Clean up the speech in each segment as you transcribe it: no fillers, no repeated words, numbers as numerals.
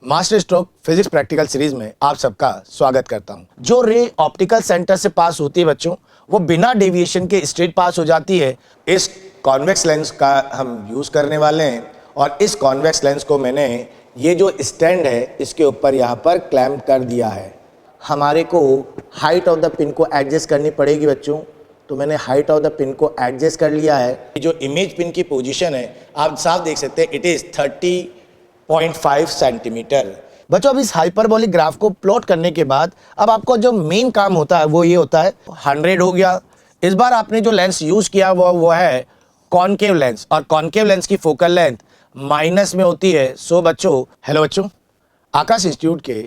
Master stroke physics practical series में आप सबका स्वागत करता हूं। जो रे ऑप्टिकल सेंटर से पास होती है बच्चों, वो बिना डेविएशन के स्ट्रेट पास हो जाती है। इस कॉन्वेक्स लेंस का हम यूज करने वाले हैं और इस कॉन्वेक्स लेंस को मैंने ये जो स्टैंड है इसके ऊपर यहाँ पर क्लैम्प कर दिया है। हमारे को हाइट ऑफ द पिन को एडजस्ट करनी पड़ेगी बच्चों, तो मैंने हाइट ऑफ द पिन को एडजस्ट कर लिया है। जो इमेज पिन की पोजीशन है आप साफ देख सकते हैं, इट इज 30.5 सेंटीमीटर। बच्चों अब इस हाइपरबोलिक ग्राफ को प्लॉट करने के बाद अब आपको जो मेन काम होता है वो ये होता है 100 हो गया। इस बार आपने जो लेंस यूज किया वो है कॉनकेव लेंस, और कॉनकेव लेंस की फोकल लेंथ माइनस में होती है। सो बच्चों, हेलो बच्चों, आकाश इंस्टीट्यूट के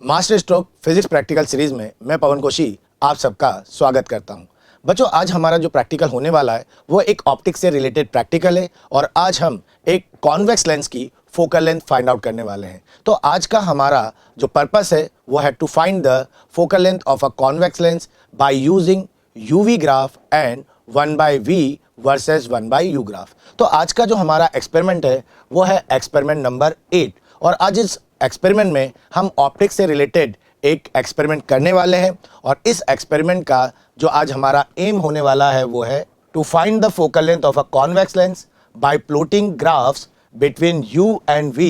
master stroke physics practical series में मैं पवन कोशी आप सबका स्वागत करता हूं। बच्चों आज हमारा जो प्रैक्टिकल होने वाला है वो एक ऑप्टिक्स से रिलेटेड प्रैक्टिकल है और आज हम एक कॉन्वेक्स लेंस की फोकल लेंथ फाइंड आउट करने वाले हैं। तो आज का हमारा जो पर्पस है वो है to find the focal length of a convex lens by using UV graph and 1/v versus 1/u graph. तो आज का जो हमारा एक्सपेरिमेंट है वो है एक्सपेरिमेंट नंबर 8 और आज इस एक्सपेरिमेंट में हम ऑप्टिक्स से रिलेटेड एक एक्सपेरिमेंट करने वाले हैं और इस एक्सपेरिमेंट का जो आज हमारा एम होने वाला है वो है to find the focal length of a convex lens by plotting graphs between u and v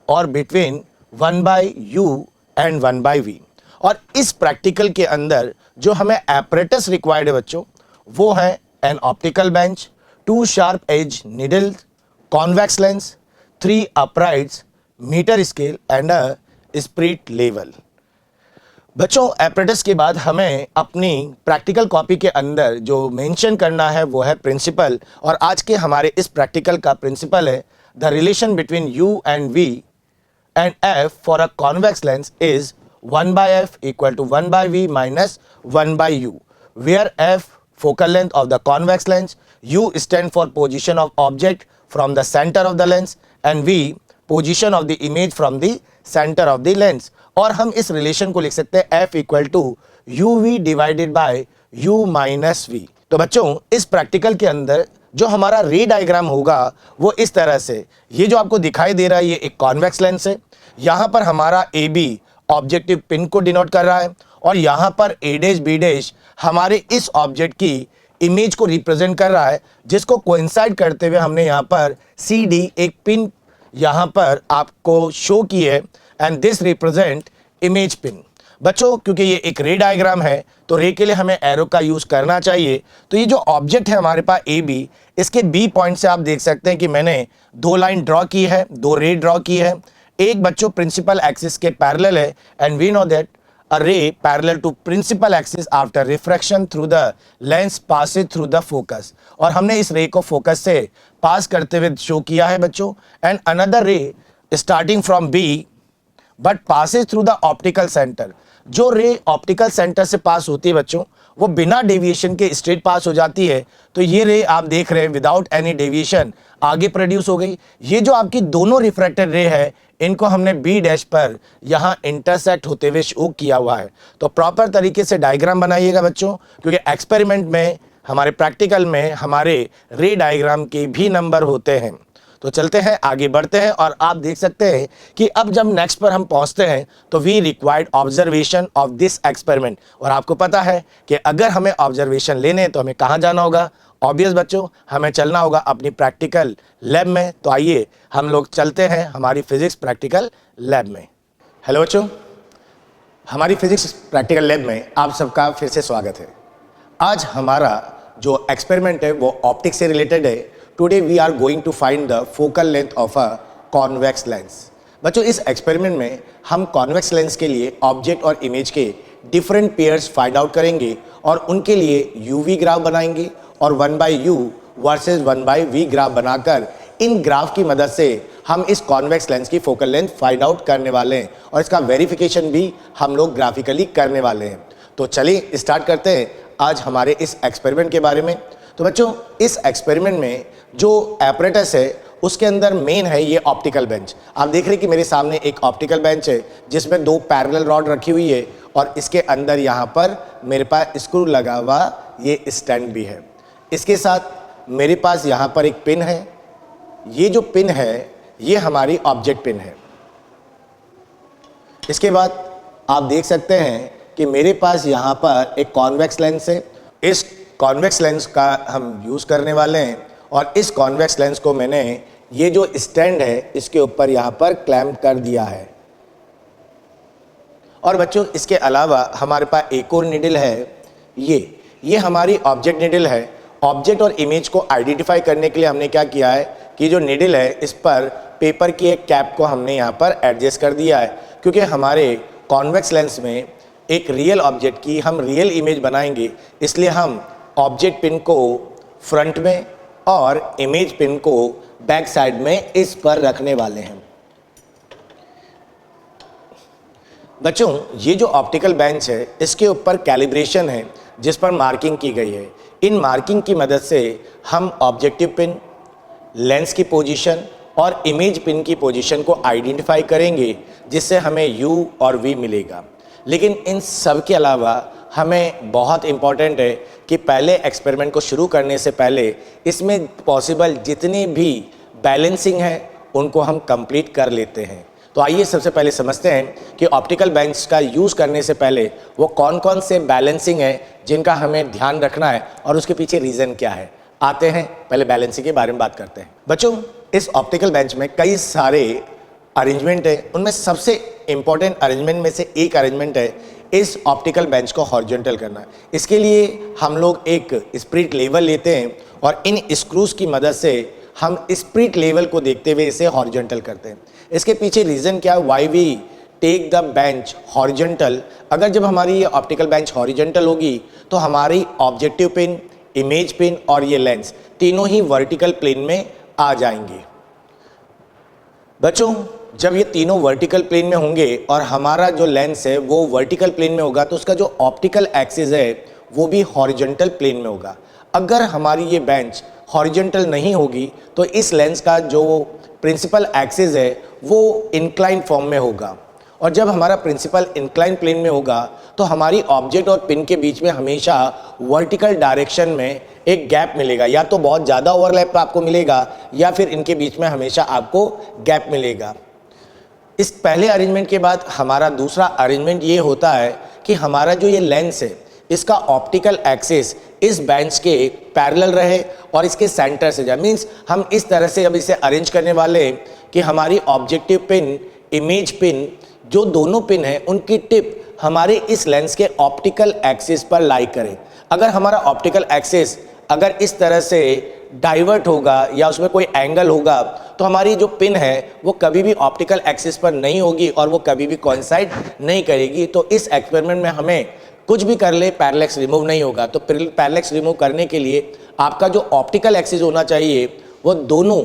और बिटवीन 1/u एंड 1/v। और इस प्रैक्टिकल के अंदर जो हमें एपरेटस रिक्वायर्ड है बच्चों वो है an optical bench, 2 sharp edge needle, convex lens, 3 uprights, metre scale and a spirit level. बच्चों एपरेटस के बाद हमें अपनी प्रैक्टिकल कॉपी के अंदर जो मेंशन करना है वो है प्रिंसिपल, और आज के हमारे इस प्रैक्टिकल का प्रिंसिपल है the relation between u and v and f for a convex lens is 1/f equal to 1/v minus 1/u, where f focal length of the convex lens, u stand for position of object from the center of the lens and v position of the image from the center of the lens। और हम इस relation को लिख सकते हैं f equal to uv divided by u minus v। तो बच्चों इस प्रैक्टिकल के अंदर जो हमारा रे डायग्राम होगा वो इस तरह से, ये जो आपको दिखाई दे रहा है ये एक कॉन्वेक्स लेंस है। यहाँ पर हमारा ए बी ऑब्जेक्टिव पिन को डिनोट कर रहा है और यहाँ पर ए डैश बी डैश हमारे इस ऑब्जेक्ट की इमेज को रिप्रेजेंट कर रहा है, जिसको कोइंसाइड करते हुए हमने यहाँ पर सी डी एक पिन यहाँ पर आपको शो की है and this represent image pin. बच्चों क्योंकि ये एक रे डायग्राम है तो रे के लिए हमें एरो का यूज करना चाहिए। तो ये जो ऑब्जेक्ट है हमारे पास ए बी, इसके बी पॉइंट से आप देख सकते हैं कि मैंने 2 लाइन ड्रॉ की है, 2 रे ड्रॉ की है। एक बच्चों प्रिंसिपल एक्सिस के पैरेलल है and we know that a ray parallel to principal axis after refraction through the lens passes through the focus, और हमने इस रे को फोकस से पास करते हुए शो किया है बच्चों। And another ray starting from B but passes through the optical centre. जो रे ऑप्टिकल सेंटर से पास होती है बच्चों वो बिना डेविएशन के स्ट्रेट पास हो जाती है। तो ये रे आप देख रहे हैं विदाउट एनी डेविएशन आगे प्रोड्यूस हो गई। ये जो आपकी दोनों रिफ्रैक्टेड रे है इनको हमने बी डैश पर यहाँ इंटरसेक्ट होते हुए शो किया हुआ है। तो प्रॉपर तरीके से डायग्राम बनाइएगा बच्चों, क्योंकि एक्सपेरिमेंट में हमारे प्रैक्टिकल में हमारे रे डायग्राम के भी नंबर होते हैं। तो चलते हैं आगे बढ़ते हैं और आप देख सकते हैं कि अब जब नेक्स्ट पर हम पहुंचते हैं तो we required observation of this experiment. और आपको पता है कि अगर हमें ऑब्जर्वेशन लेने हैं तो हमें कहाँ जाना होगा? ऑब्वियस बच्चों, हमें चलना होगा अपनी प्रैक्टिकल लैब में। तो आइए हम लोग चलते हैं हमारी फिजिक्स प्रैक्टिकल लैब में। हेलो बच्चों, हमारी फिजिक्स प्रैक्टिकल लैब में आप सबका फिर से स्वागत है। आज हमारा जो एक्सपेरिमेंट है वो ऑप्टिक्स से रिलेटेड है। Today we are going to find the focal length of a convex lens। बच्चों इस एक्सपेरिमेंट में हम कॉन्वेक्स लेंस के लिए ऑब्जेक्ट और इमेज के डिफरेंट पेयर्स फाइंड आउट करेंगे और उनके लिए यूवी ग्राफ बनाएंगे और 1/u वर्सेस 1/v ग्राफ बनाकर इन ग्राफ की मदद से हम इस कॉन्वेक्स लेंस की फोकल लेंथ फाइंड आउट करने वाले हैं और इसका वेरिफिकेशन भी हम लोग ग्राफिकली करने वाले हैं। तो चलिए स्टार्ट करते हैं आज हमारे इस एक्सपेरिमेंट के बारे में। तो बच्चों इस एक्सपेरिमेंट में जो एपरेटस है उसके अंदर मेन है ये ऑप्टिकल बेंच। आप देख रहे हैं कि मेरे सामने एक ऑप्टिकल बेंच है जिसमें 2 पैरेलल रॉड रखी हुई है और इसके अंदर यहाँ पर मेरे पास स्क्रू लगा हुआ ये स्टैंड भी है। इसके साथ मेरे पास यहाँ पर एक पिन है। ये जो पिन है ये हमारी ऑब्जेक्ट पिन है। इसके बाद आप देख सकते हैं कि मेरे पास यहाँ पर एक कॉन्वेक्स लेंस है। इस कॉन्वेक्स लेंस का हम यूज़ करने वाले हैं और इस कॉन्वेक्स लेंस को मैंने ये जो स्टैंड है इसके ऊपर यहाँ पर क्लैम्प कर दिया है। और बच्चों इसके अलावा हमारे पास एक और निडल है, ये हमारी ऑब्जेक्ट निडल है। ऑब्जेक्ट और इमेज को आइडेंटिफाई करने के लिए हमने क्या किया है कि जो निडल है इस पर पेपर की एक कैप को हमने यहाँ पर एडजस्ट कर दिया है, क्योंकि हमारे कॉन्वेक्स लेंस में एक रियल ऑब्जेक्ट की हम रियल इमेज बनाएंगे, इसलिए हम ऑब्जेक्ट पिन को फ्रंट में और इमेज पिन को बैक साइड में इस पर रखने वाले हैं। बच्चों ये जो ऑप्टिकल बेंच है इसके ऊपर कैलिब्रेशन है जिस पर मार्किंग की गई है। इन मार्किंग की मदद से हम ऑब्जेक्टिव पिन, लेंस की पोजीशन और इमेज पिन की पोजीशन को आइडेंटिफाई करेंगे, जिससे हमें U और V मिलेगा। लेकिन इन सब के अलावा हमें बहुत इम्पॉर्टेंट है कि पहले एक्सपेरिमेंट को शुरू करने से पहले इसमें पॉसिबल जितनी भी बैलेंसिंग है उनको हम कंप्लीट कर लेते हैं। तो आइए सबसे पहले समझते हैं कि ऑप्टिकल बेंच का यूज़ करने से पहले वो कौन कौन से बैलेंसिंग है जिनका हमें ध्यान रखना है और उसके पीछे रीज़न क्या है। आते हैं पहले बैलेंसिंग के बारे में बात करते हैं। बच्चों इस ऑप्टिकल बेंच में कई सारे अरेंजमेंट है, उनमें सबसे इम्पॉर्टेंट अरेंजमेंट में से एक अरेंजमेंट है इस ऑप्टिकल बेंच को हॉरिजॉन्टल करना। इसके लिए हम लोग एक स्पिरिट लेवल लेते हैं और इन स्क्रूज की मदद से हम स्पिरिट लेवल को देखते हुए इसे हॉरिजॉन्टल करते हैं। इसके पीछे रीज़न क्या है, why we take the bench horizontal. अगर जब हमारी ये ऑप्टिकल बेंच हॉरिजॉन्टल होगी तो हमारी ऑब्जेक्टिव पिन, इमेज पिन और ये लेंस तीनों ही वर्टिकल प्लेन में आ जाएंगे। बच्चों जब ये तीनों वर्टिकल प्लेन में होंगे और हमारा जो लेंस है वो वर्टिकल प्लेन में होगा तो उसका जो ऑप्टिकल एक्सिस है वो भी हॉरिजॉन्टल प्लेन में होगा। अगर हमारी ये बेंच हॉरिजॉन्टल नहीं होगी तो इस लेंस का जो प्रिंसिपल एक्सिस है वो इंक्लाइन फॉर्म में होगा, और जब हमारा प्रिंसिपल इंक्लाइन प्लेन में होगा तो हमारी ऑब्जेक्ट और पिन के बीच में हमेशा वर्टिकल डायरेक्शन में एक गैप मिलेगा। या तो बहुत ज़्यादा ओवरलैप आपको मिलेगा या फिर इनके बीच में हमेशा आपको गैप मिलेगा। इस पहले अरेंजमेंट के बाद हमारा दूसरा अरेंजमेंट ये होता है कि हमारा जो ये लेंस है इसका ऑप्टिकल एक्सिस इस बेंच के पैरेलल रहे और इसके सेंटर से जाए। मीन्स हम इस तरह से अब इसे अरेंज करने वाले हैं कि हमारी ऑब्जेक्टिव पिन, इमेज पिन, जो दोनों पिन हैं उनकी टिप हमारे इस लेंस के ऑप्टिकल एक्सिस पर लाई करें। अगर हमारा ऑप्टिकल एक्सिस अगर इस तरह से डाइवर्ट होगा या उसमें कोई एंगल होगा तो हमारी जो पिन है वो कभी भी ऑप्टिकल एक्सिस पर नहीं होगी और वो कभी भी कोइंसाइड नहीं करेगी। तो इस एक्सपेरिमेंट में हमें कुछ भी कर ले पैरेलैक्स रिमूव नहीं होगा। तो पैरेलैक्स रिमूव करने के लिए आपका जो ऑप्टिकल एक्सिस होना चाहिए वो दोनों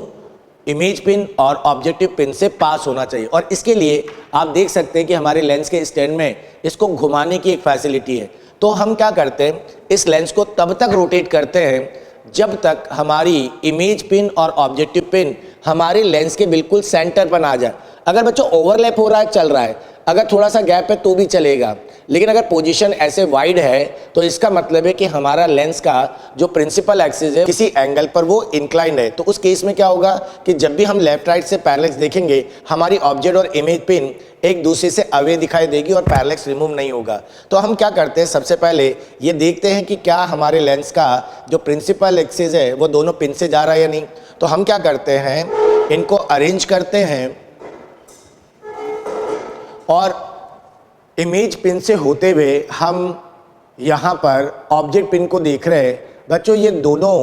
इमेज पिन और ऑब्जेक्टिव पिन से पास होना चाहिए। और इसके लिए आप देख सकते हैं कि हमारे लेंस के स्टैंड में इसको घुमाने की एक फैसिलिटी है। तो हम क्या करते हैं, इस लेंस को तब तक रोटेट करते हैं जब तक हमारी इमेज पिन और ऑब्जेक्टिव पिन हमारे लेंस के बिल्कुल सेंटर पर आ जाए। अगर बच्चों ओवरलैप हो रहा है, चल रहा है, अगर थोड़ा सा गैप है तो भी चलेगा, लेकिन अगर पोजीशन ऐसे वाइड है तो इसका मतलब है कि हमारा लेंस का जो प्रिंसिपल एक्सिस है किसी एंगल पर वो इंक्लाइंड है। तो उस केस में क्या होगा कि जब भी हम लेफ्ट राइट से पैरेलैक्स देखेंगे हमारी ऑब्जेक्ट और इमेज पिन एक दूसरे से अवे दिखाई देगी और पैरेलैक्स रिमूव नहीं होगा। तो हम क्या करते हैं, सबसे पहले ये देखते हैं कि क्या हमारे लेंस का जो प्रिंसिपल एक्सिस है वो दोनों पिन से जा रहा है या नहीं। तो हम क्या करते हैं, इनको अरेंज करते हैं और इमेज पिन से होते हुए हम यहाँ पर ऑब्जेक्ट पिन को देख रहे हैं। बच्चों ये दोनों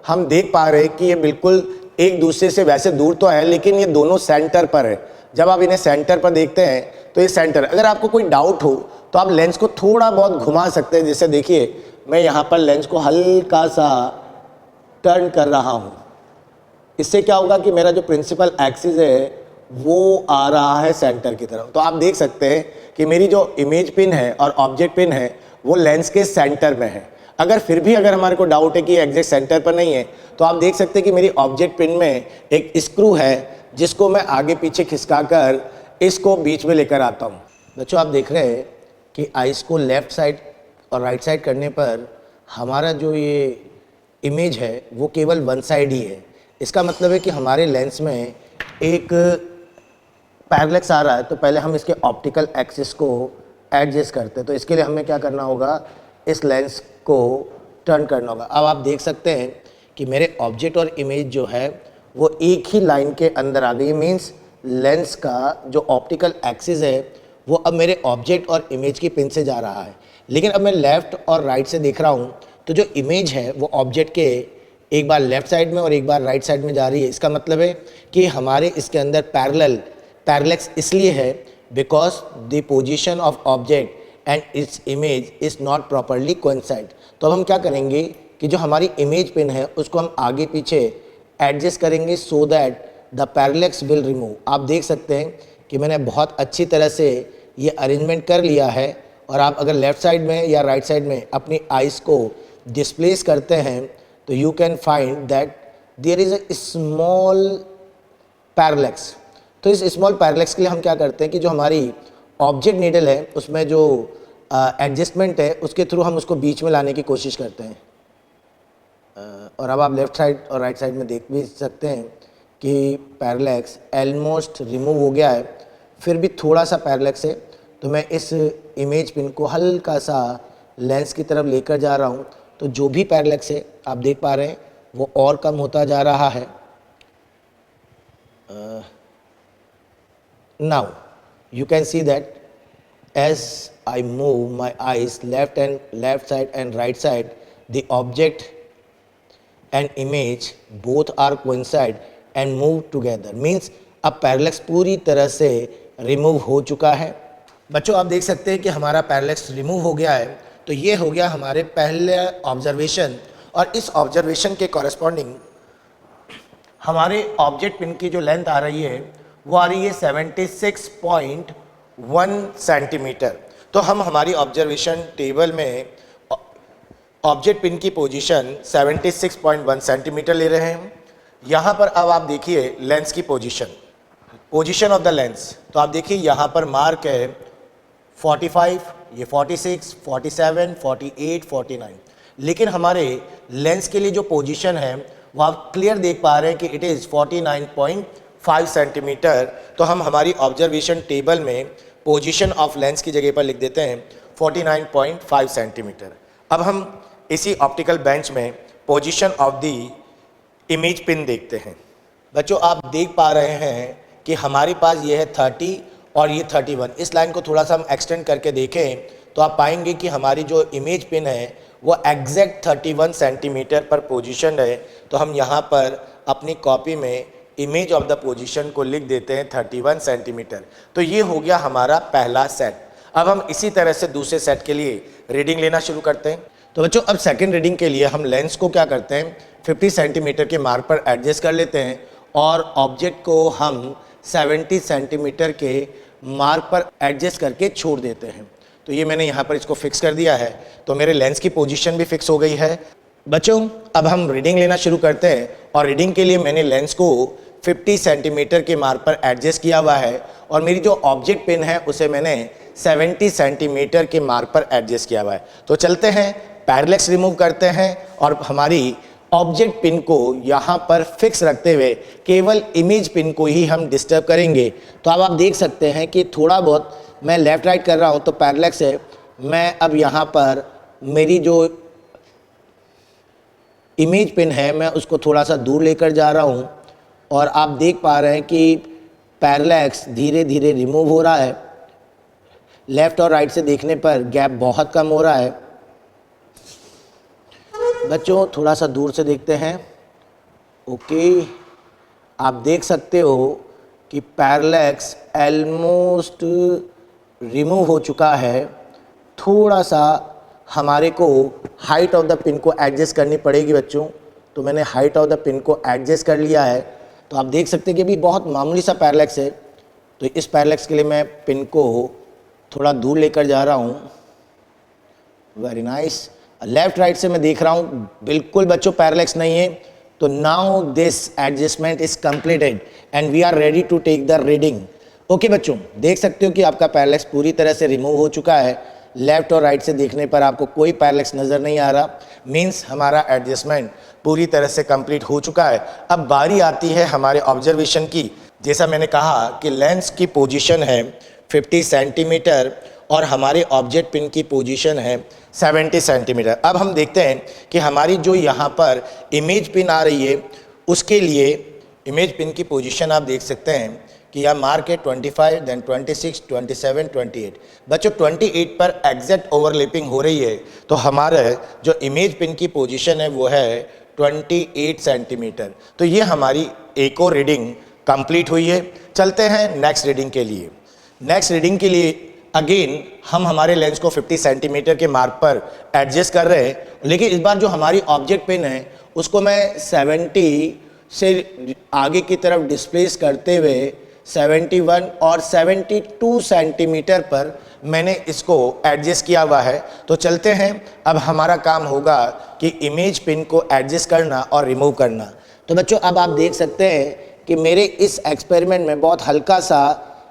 हम देख पा रहे हैं कि ये बिल्कुल एक दूसरे से वैसे दूर तो है लेकिन ये दोनों सेंटर पर है। जब आप इन्हें सेंटर पर देखते हैं तो ये सेंटर, अगर आपको कोई डाउट हो तो आप लेंस को थोड़ा बहुत घुमा सकते हैं। जैसे देखिए मैं यहाँ पर लेंस को हल्का सा टर्न कर रहा हूँ, इससे क्या होगा कि मेरा जो प्रिंसिपल एक्सिस है वो आ रहा है सेंटर की तरफ। तो आप देख सकते हैं कि मेरी जो इमेज पिन है और ऑब्जेक्ट पिन है वो लेंस के सेंटर में है। अगर फिर भी अगर हमारे को डाउट है कि एग्जैक्ट सेंटर पर नहीं है तो आप देख सकते हैं कि मेरी ऑब्जेक्ट पिन में एक स्क्रू है जिसको मैं आगे पीछे खिसकाकर इसको बीच में लेकर आता हूँ। बच्चों आप देख रहे हैं कि आइस को लेफ्ट साइड और राइट साइड करने पर हमारा जो ये इमेज है वो केवल वन साइड ही है। इसका मतलब है कि हमारे लेंस में एक पैरेलक्स आ रहा है तो पहले हम इसके ऑप्टिकल एक्सिस को एडजस्ट करते हैं। तो इसके लिए हमें क्या करना होगा, इस लेंस को टर्न करना होगा। अब आप देख सकते हैं कि मेरे ऑब्जेक्ट और इमेज जो है वो एक ही लाइन के अंदर आ गई। मीन्स लेंस का जो ऑप्टिकल एक्सिस है वो अब मेरे ऑब्जेक्ट और इमेज की पिन से जा रहा है। लेकिन अब मैं लेफ़्ट और राइट से देख रहा हूँ तो जो इमेज है वो ऑब्जेक्ट के एक बार लेफ़्ट साइड में और एक बार राइट साइड में जा रही है। इसका मतलब है कि हमारे इसके अंदर पैरेलक्स इसलिए है because the position of object and its image is not properly coincide. तो अब हम क्या करेंगे कि जो हमारी इमेज पिन है उसको हम आगे पीछे एडजस्ट करेंगे so that the parallax will remove. आप देख सकते हैं कि मैंने बहुत अच्छी तरह से ये अरेंजमेंट कर लिया है। और आप अगर लेफ़्ट साइड में या राइट साइड में अपनी आइज़ को डिस्प्लेस करते हैं तो you can find that there is a small parallax. तो इस स्मॉल पैरेलक्स के लिए हम क्या करते हैं कि जो हमारी ऑब्जेक्ट नीडल है उसमें जो एडजस्टमेंट है उसके थ्रू हम उसको बीच में लाने की कोशिश करते हैं। और अब आप लेफ़्ट साइड और राइट साइड में देख भी सकते हैं कि पैरेलक्स ऑलमोस्ट रिमूव हो गया है, फिर भी थोड़ा सा पैरेलक्स है। तो मैं इस इमेज पिन को हल्का सा लेंस की तरफ लेकर जा रहा हूँ तो जो भी पैरेलक्स है आप देख पा रहे हैं वो और कम होता जा रहा है। Now you can see that as I move my eyes left side and right side, the object and image both are coincide and move together, means अब पैरेलक्स पूरी तरह से रिमूव हो चुका है। बच्चों आप देख सकते हैं कि हमारा पैरेलक्स रिमूव हो गया है। तो ये हो गया हमारे पहले ऑब्जर्वेशन, और इस ऑब्जर्वेशन के कॉरेस्पॉन्डिंग हमारे ऑब्जेक्ट पिन की जो लेंथ आ रही है वो आ रही है 76.1 सेंटीमीटर। तो हम हमारी ऑब्जर्वेशन टेबल में ऑब्जेक्ट पिन की पोजीशन 76.1 सेंटीमीटर ले रहे हैं। यहाँ पर अब आप देखिए लेंस की पोजीशन ऑफ द लेंस। तो आप देखिए यहाँ पर मार्क है 45, ये 46, 47, 48, 49। लेकिन हमारे लेंस के लिए जो पोजीशन है वो आप क्लियर देख पा रहे हैं कि इट इज़ 49.5 सेंटीमीटर। तो हम हमारी ऑब्जर्वेशन टेबल में पोजीशन ऑफ लेंस की जगह पर लिख देते हैं 49.5 सेंटीमीटर। अब हम इसी ऑप्टिकल बेंच में position of the image pin देखते हैं। बच्चों आप देख पा रहे हैं कि हमारे पास ये है 30 और ये 31। इस लाइन को थोड़ा सा हम एक्सटेंड करके देखें तो आप पाएंगे कि हमारी जो इमेज पिन है वो एग्जैक्ट 31 सेंटीमीटर पर पोजीशन है। तो हम यहाँ पर अपनी कॉपी में इमेज ऑफ द पोजीशन को लिख देते हैं 31 सेंटीमीटर। तो ये हो गया हमारा पहला सेट। अब हम इसी तरह से दूसरे सेट के लिए रीडिंग लेना शुरू करते हैं। तो बच्चों अब सेकंड रीडिंग के लिए हम लेंस को क्या करते हैं 50 सेंटीमीटर के मार्क पर एडजस्ट कर लेते हैं और ऑब्जेक्ट को हम 70 सेंटीमीटर के मार्क पर एडजस्ट करके छोड़ देते हैं। तो ये मैंने यहाँ पर इसको फिक्स कर दिया है। तो मेरे लेंस की पोजीशन भी फिक्स हो गई है। बच्चों अब हम रीडिंग लेना शुरू करते हैं और रीडिंग के लिए मैंने लेंस को 50 सेंटीमीटर के मार्क पर एडजस्ट किया हुआ है और मेरी जो ऑब्जेक्ट पिन है उसे मैंने 70 सेंटीमीटर के मार्क पर एडजस्ट किया हुआ है। तो चलते हैं पैरेलक्स रिमूव करते हैं और हमारी ऑब्जेक्ट पिन को यहाँ पर फिक्स रखते हुए केवल इमेज पिन को ही हम डिस्टर्ब करेंगे। तो अब आप देख सकते हैं कि थोड़ा बहुत मैं लेफ़्ट राइट कर रहा हूँ तो पैरेलक्स है। मैं अब यहाँ पर मेरी जो इमेज पिन है मैं उसको थोड़ा सा दूर लेकर जा रहा हूँ और आप देख पा रहे हैं कि पैरेलक्स धीरे धीरे रिमूव हो रहा है। लेफ़्ट और राइट से देखने पर गैप बहुत कम हो रहा है। बच्चों थोड़ा सा दूर से देखते हैं। ओके आप देख सकते हो कि पैरेलक्स ऑलमोस्ट रिमूव हो चुका है। थोड़ा सा हमारे को हाइट ऑफ द पिन को एडजस्ट करनी पड़ेगी बच्चों। तो मैंने हाइट ऑफ द पिन को एडजस्ट कर लिया है। तो आप देख सकते हैं कि अभी बहुत मामूली सा पैरेलक्स है। तो इस पैरेलक्स के लिए मैं पिन को थोड़ा दूर लेकर जा रहा हूँ। Very nice. लेफ्ट राइट से मैं देख रहा हूँ बिल्कुल बच्चों पैरेलक्स नहीं है। तो now this adjustment is completed and we are ready to take the reading. Okay बच्चों देख सकते हो कि आपका पैरेलक्स पूरी तरह से रिमूव हो चुका है। लेफ्ट और राइट से देखने पर आपको कोई पैरेलक्स नज़र नहीं आ रहा। मीन्स हमारा एडजस्टमेंट पूरी तरह से कंप्लीट हो चुका है। अब बारी आती है हमारे ऑब्जर्वेशन की, जैसा मैंने कहा कि लेंस की पोजीशन है 50 सेंटीमीटर और हमारे ऑब्जेक्ट पिन की पोजीशन है 70 सेंटीमीटर। अब हम देखते हैं कि हमारी जो यहाँ पर इमेज पिन आ रही है उसके लिए इमेज पिन की पोजीशन आप देख सकते हैं कि यह मार्क है 25, देन 26, 27, 28। बच्चों 28 पर एग्जैक्ट ओवरलैपिंग हो रही है, तो हमारा जो इमेज पिन की पोजीशन है वो है 28 सेंटीमीटर। तो ये हमारी एक और रीडिंग कंप्लीट हुई है। चलते हैं नेक्स्ट रीडिंग के लिए। नेक्स्ट रीडिंग के लिए अगेन हम हमारे लेंस को 50 सेंटीमीटर के मार्क पर एडजस्ट कर रहे हैं, लेकिन इस बार जो हमारी ऑब्जेक्ट पिन है उसको मैं 70 से आगे की तरफ डिस्प्लेस करते हुए 71 और 72 सेंटीमीटर पर मैंने इसको एडजस्ट किया हुआ है। तो चलते हैं, अब हमारा काम होगा कि इमेज पिन को एडजस्ट करना और रिमूव करना। तो बच्चों अब आप देख सकते हैं कि मेरे इस एक्सपेरिमेंट में बहुत हल्का सा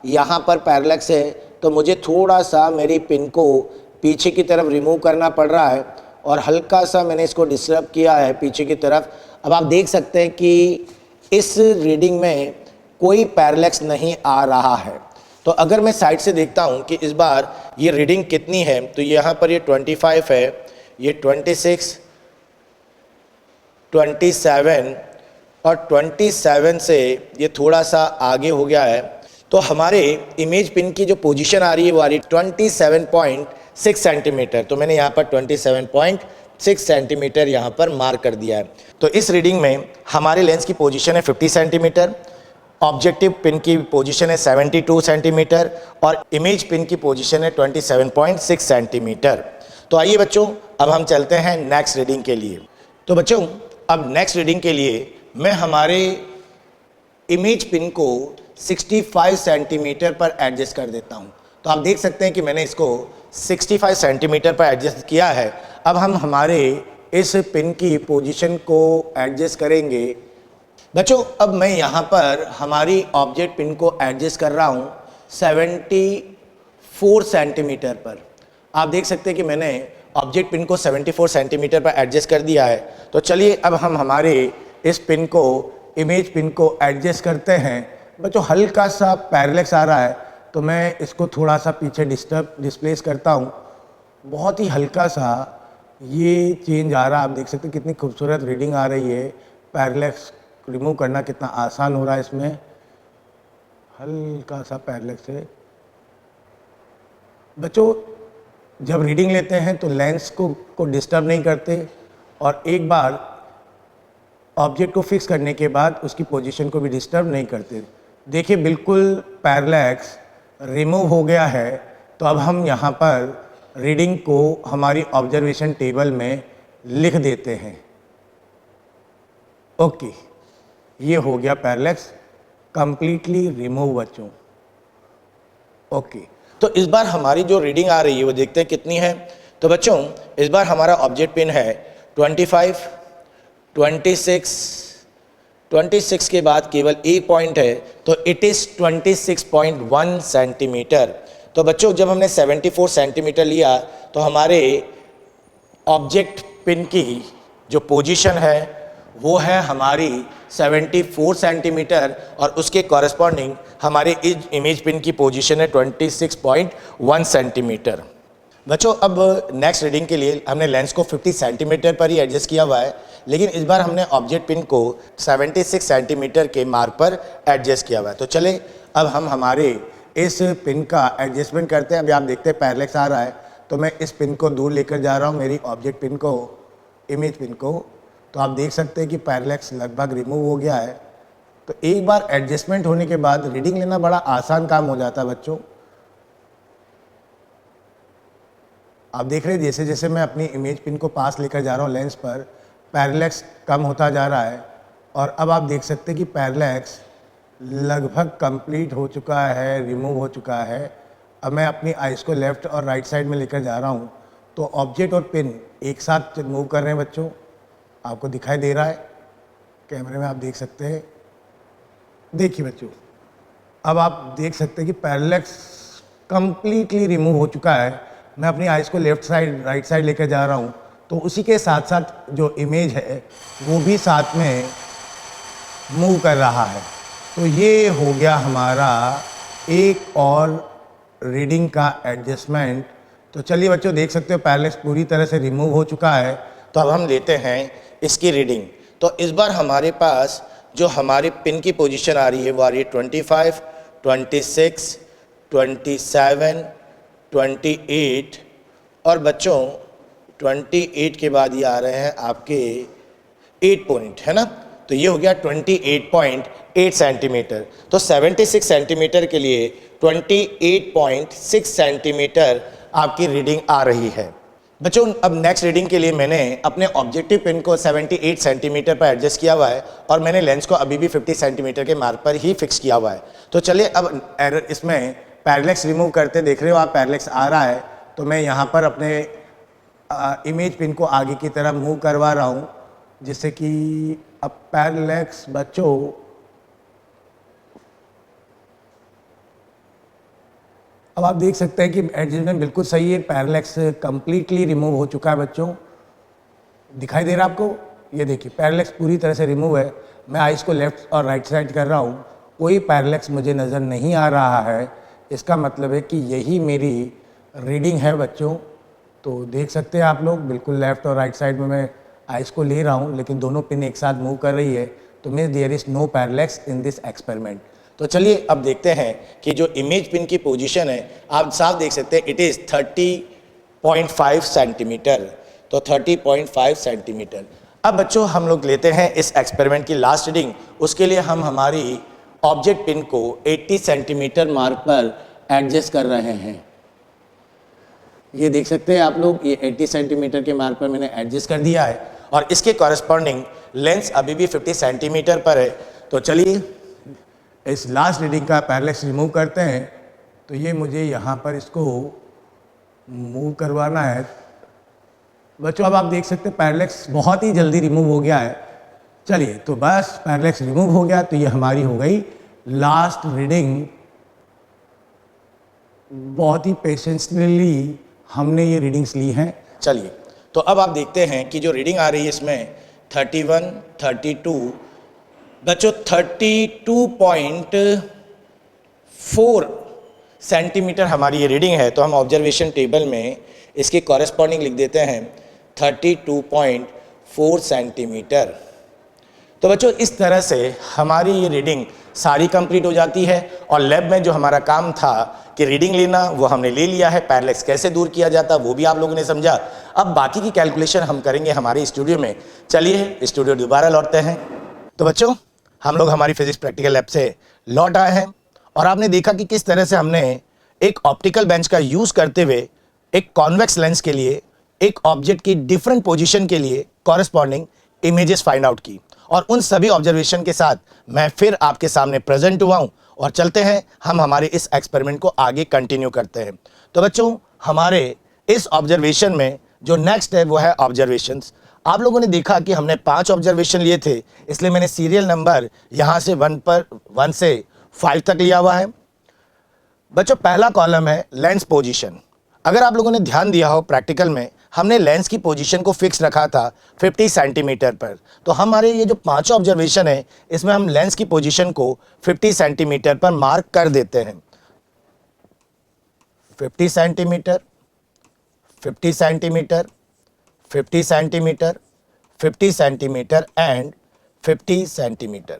यहाँ पर पैरेलैक्स है, तो मुझे थोड़ा सा मेरी पिन को पीछे की तरफ रिमूव करना पड़ रहा है और हल्का सा मैंने इसको डिस्टर्ब किया है पीछे की तरफ। अब आप देख सकते हैं कि इस रीडिंग में कोई पैरेलैक्स नहीं आ रहा है। तो अगर मैं साइड से देखता हूँ कि इस बार ये रीडिंग कितनी है, तो यहाँ पर ये 25 है, ये 26, 27 और 27 से ये थोड़ा सा आगे हो गया है। तो हमारे इमेज पिन की जो पोजीशन आ रही है वो आ रही है 27.6 सेंटीमीटर। तो मैंने यहाँ पर 27.6 सेंटीमीटर यहाँ पर मार्क कर दिया है। तो इस रीडिंग में हमारे लेंस की पोजीशन है 50 सेंटीमीटर, ऑब्जेक्टिव पिन की पोजीशन है 72 सेंटीमीटर और इमेज पिन की पोजीशन है 27.6 सेंटीमीटर। तो आइए बच्चों अब हम चलते हैं नेक्स्ट रीडिंग के लिए। तो बच्चों अब नेक्स्ट रीडिंग के लिए मैं हमारे इमेज पिन को 65 सेंटीमीटर पर एडजस्ट कर देता हूं। तो आप देख सकते हैं कि मैंने इसको 65 सेंटीमीटर पर एडजस्ट किया है। अब हम हमारे इस पिन की पोजीशन को एडजस्ट करेंगे। बच्चों अब मैं यहाँ पर हमारी ऑब्जेक्ट पिन को एडजस्ट कर रहा हूँ 74 सेंटीमीटर पर। आप देख सकते हैं कि मैंने ऑब्जेक्ट पिन को 74 सेंटीमीटर पर एडजस्ट कर दिया है। तो चलिए अब हम हमारे इस पिन को, इमेज पिन को एडजस्ट करते हैं। बच्चों हल्का सा पैरेलैक्स आ रहा है, तो मैं इसको थोड़ा सा पीछे डिस्प्लेस करता हूँ। बहुत ही हल्का सा ये चेंज आ रहा है। आप देख सकते हैं कितनी खूबसूरत रीडिंग आ रही है। पैरेलैक्स रिमूव करना कितना आसान हो रहा है इसमें। हल्का सा पैरेलैक्स है। बच्चों जब रीडिंग लेते हैं तो लेंस को डिस्टर्ब नहीं करते और एक बार ऑब्जेक्ट को फिक्स करने के बाद उसकी पोजीशन को भी डिस्टर्ब नहीं करते। देखिए बिल्कुल पैरेलैक्स रिमूव हो गया है। तो अब हम यहाँ पर रीडिंग को हमारी ऑब्जर्वेशन टेबल में लिख देते हैं। ओके, ये हो गया पैरेलैक्स कंप्लीटली रिमूव बच्चों। ओके, तो इस बार हमारी जो रीडिंग आ रही है वो देखते हैं कितनी है। तो बच्चों इस बार हमारा ऑब्जेक्ट पिन है 25, 26 के बाद केवल एक पॉइंट है, तो इट इज़ 26.1 सेंटीमीटर। तो बच्चों जब हमने 74 सेंटीमीटर लिया तो हमारे ऑब्जेक्ट पिन की जो पोजीशन है वो है हमारी 74 सेंटीमीटर और उसके कॉरेस्पॉन्डिंग हमारे इमेज पिन की पोजीशन है 26.1 सेंटीमीटर। बच्चों अब नेक्स्ट रीडिंग के लिए हमने लेंस को 50 सेंटीमीटर पर ही एडजस्ट किया हुआ है, लेकिन इस बार हमने ऑब्जेक्ट पिन को 76 सेंटीमीटर के मार्क पर एडजस्ट किया हुआ है। तो चले अब हम हमारे इस पिन का एडजस्टमेंट करते हैं। अभी आप देखते हैं पैरेलैक्स आ रहा है, तो मैं इस पिन को दूर लेकर जा रहा हूँ, मेरी ऑब्जेक्ट पिन को, इमेज पिन को। तो आप देख सकते हैं कि पैरेलैक्स लगभग रिमूव हो गया है। तो एक बार एडजस्टमेंट होने के बाद रीडिंग लेना बड़ा आसान काम हो जाता है बच्चों। आप देख रहे हैं जैसे जैसे मैं अपनी इमेज पिन को पास लेकर जा रहा हूँ लेंस पर, पैरेलैक्स कम होता जा रहा है और अब आप देख सकते हैं कि पैरेलैक्स लगभग कंप्लीट हो चुका है, रिमूव हो चुका है। अब मैं अपनी आइज़ को लेफ़्ट और राइट साइड में लेकर जा रहा हूँ, तो ऑब्जेक्ट और पिन एक साथ मूव कर रहे हैं बच्चों। आपको दिखाई दे रहा है कैमरे में, आप देख सकते हैं। देखिए बच्चों अब आप देख सकते हैं कि पैरेलैक्स कंप्लीटली रिमूव हो चुका है। मैं अपनी आइज़ को लेफ़्ट साइड राइट साइड लेकर जा रहा हूँ, तो उसी के साथ साथ जो इमेज है वो भी साथ में मूव कर रहा है। तो ये हो गया हमारा एक और रीडिंग का एडजस्टमेंट। तो चलिए बच्चों, देख सकते हो पैरेलैक्स पूरी तरह से रिमूव हो चुका है। तो अब हम लेते हैं इसकी रीडिंग। तो इस बार हमारे पास जो हमारे पिन की पोजीशन आ रही है वो आ रही है 25, 26, 27, 28 और बच्चों 28 के बाद ये आ रहे हैं आपके 8 पॉइंट, है ना। तो ये हो गया 28.8 सेंटीमीटर। तो 76 सेंटीमीटर के लिए 28.6 सेंटीमीटर आपकी रीडिंग आ रही है। बच्चों अब नेक्स्ट रीडिंग के लिए मैंने अपने ऑब्जेक्टिव पिन को 78 सेंटीमीटर पर एडजस्ट किया हुआ है और मैंने लेंस को अभी भी 50 सेंटीमीटर के मार्क पर ही फिक्स किया हुआ है। तो चलिए अब एरर इसमें पैरेलैक्स रिमूव करते देख रहे हो आप, पैरेलैक्स आ रहा है। तो मैं यहाँ पर अपने इमेज पिन को आगे की तरफ मूव करवा रहा हूँ, जिससे कि अब पैरेलैक्स बच्चों अब आप देख सकते हैं कि एडजस्टमेंट बिल्कुल सही है, पैरेलैक्स कंप्लीटली रिमूव हो चुका है बच्चों। दिखाई दे रहा है आपको? ये देखिए पैरेलैक्स पूरी तरह से रिमूव है। मैं आइस को लेफ्ट और राइट साइड कर रहा हूँ, कोई पैरेलैक्स मुझे नज़र नहीं आ रहा है। इसका मतलब है कि यही मेरी रीडिंग है बच्चों। तो देख सकते हैं आप लोग, बिल्कुल लेफ्ट और राइट साइड में मैं आइस को ले रहा हूँ, लेकिन दोनों पिन एक साथ मूव कर रही है। तो means there is no parallax in this experiment. तो चलिए अब देखते हैं कि जो इमेज पिन की पोजीशन है, आप साफ देख सकते हैं इट इज़ 30.5 सेंटीमीटर। तो 30.5 सेंटीमीटर। अब बच्चों हम लोग लेते हैं इस एक्सपेरिमेंट की लास्ट रीडिंग। उसके लिए हम हमारी ऑब्जेक्ट पिन को 80 सेंटीमीटर मार्क पर एडजस्ट कर रहे हैं। ये देख सकते हैं आप लोग, ये 80 सेंटीमीटर के मार्क पर मैंने एडजस्ट कर दिया है और इसके कॉरेस्पॉन्डिंग लेंस अभी भी 50 सेंटीमीटर पर है। तो चलिए इस लास्ट रीडिंग का पैरेलैक्स रिमूव करते हैं। तो ये मुझे यहाँ पर इसको मूव करवाना है बच्चों। अब आप देख सकते हैं पैरेलैक्स बहुत ही जल्दी रिमूव हो गया है। चलिए तो बस पैरेलैक्स रिमूव हो गया, तो ये हमारी हो गई लास्ट रीडिंग। बहुत ही पेशेंसली हमने ये रीडिंग्स ली हैं। चलिए तो अब आप देखते हैं कि जो रीडिंग आ रही है इसमें 31, 32 बच्चों 32.4 सेंटीमीटर हमारी ये रीडिंग है। तो हम ऑब्जर्वेशन टेबल में इसके कॉरेस्पॉन्डिंग लिख देते हैं 32.4 सेंटीमीटर। तो बच्चों इस तरह से हमारी ये रीडिंग सारी कंप्लीट हो जाती है और लैब में जो हमारा काम था कि रीडिंग लेना, वो हमने ले लिया है। पैरेलैक्स कैसे दूर किया जाता वो भी आप लोगों ने समझा। अब बाकी की कैलकुलेशन हम करेंगे हमारे स्टूडियो में। चलिए स्टूडियो दोबारा लौटते हैं। तो बच्चों हम लोग हमारी फिजिक्स प्रैक्टिकल लैब से लौट आए हैं और आपने देखा कि किस तरह से हमने एक ऑप्टिकल बेंच का यूज़ करते हुए एक कॉन्वेक्स लेंस के लिए एक ऑब्जेक्ट की डिफरेंट पोजीशन के लिए कॉरेस्पॉन्डिंग इमेजेस फाइंड आउट की। और उन सभी ऑब्जर्वेशन के साथ मैं फिर आपके सामने प्रेजेंट हुआ हूं और चलते हैं हम हमारे इस एक्सपेरिमेंट को आगे कंटिन्यू करते हैं। तो बच्चों हमारे इस ऑब्जर्वेशन में जो नेक्स्ट है वो है ऑब्जर्वेशंस। आप लोगों ने देखा कि हमने 5 ऑब्जर्वेशन लिए थे, इसलिए मैंने सीरियल नंबर यहाँ से 1 से 5 तक लिया हुआ है। बच्चों पहला कॉलम है लेंस पोजीशन। अगर आप लोगों ने ध्यान दिया हो प्रैक्टिकल में, हमने लेंस की पोजीशन को फिक्स रखा था 50 सेंटीमीटर पर। तो हमारे ये जो 5 ऑब्जर्वेशन है इसमें हम लेंस की पोजीशन को 50 सेंटीमीटर पर मार्क कर देते हैं। 50 centimetre, 50 centimetre, 50 centimetre, 50 centimetre and 50 centimetre.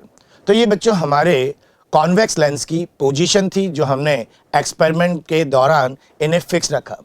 तो ये बच्चों हमारे कॉन्वेक्स लेंस की पोजीशन थी जो हमने एक्सपेरिमेंट के दौरान इन्हें फिक्स रखा।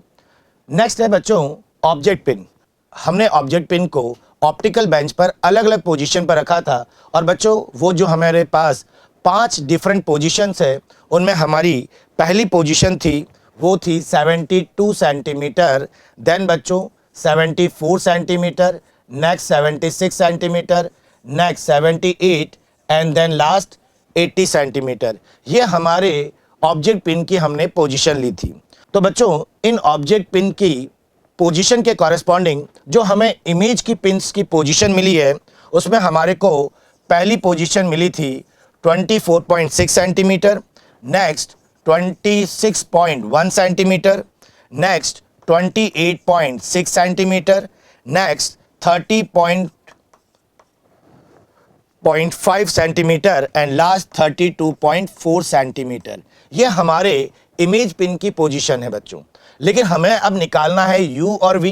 नेक्स्ट है बच्चों ऑब्जेक्ट पिन। हमने ऑब्जेक्ट पिन को ऑप्टिकल बेंच पर अलग अलग पोजीशन पर रखा था और बच्चों वो जो हमारे पास 5 डिफरेंट पोजीशंस है उनमें हमारी पहली पोजीशन थी वो थी 72 सेंटीमीटर, देन बच्चों 74 centimetre, next 76 centimetre, next 78 and then last 80 centimetre. ये हमारे ऑब्जेक्ट पिन की हमने पोजीशन ली थी। तो बच्चों इन ऑब्जेक्ट पिन की पोजीशन के कॉरेस्पॉन्डिंग जो हमें इमेज की पिन्स की पोजीशन मिली है उसमें हमारे को पहली पोजीशन मिली थी 24.6 centimetre, next 26.1 centimetre, next 28.6 centimetre, next 30.6 32.5 centimetre and last 32.4 centimetre. ये हमारे इमेज पिन की पोजीशन है बच्चों। लेकिन हमें अब निकालना है u और v,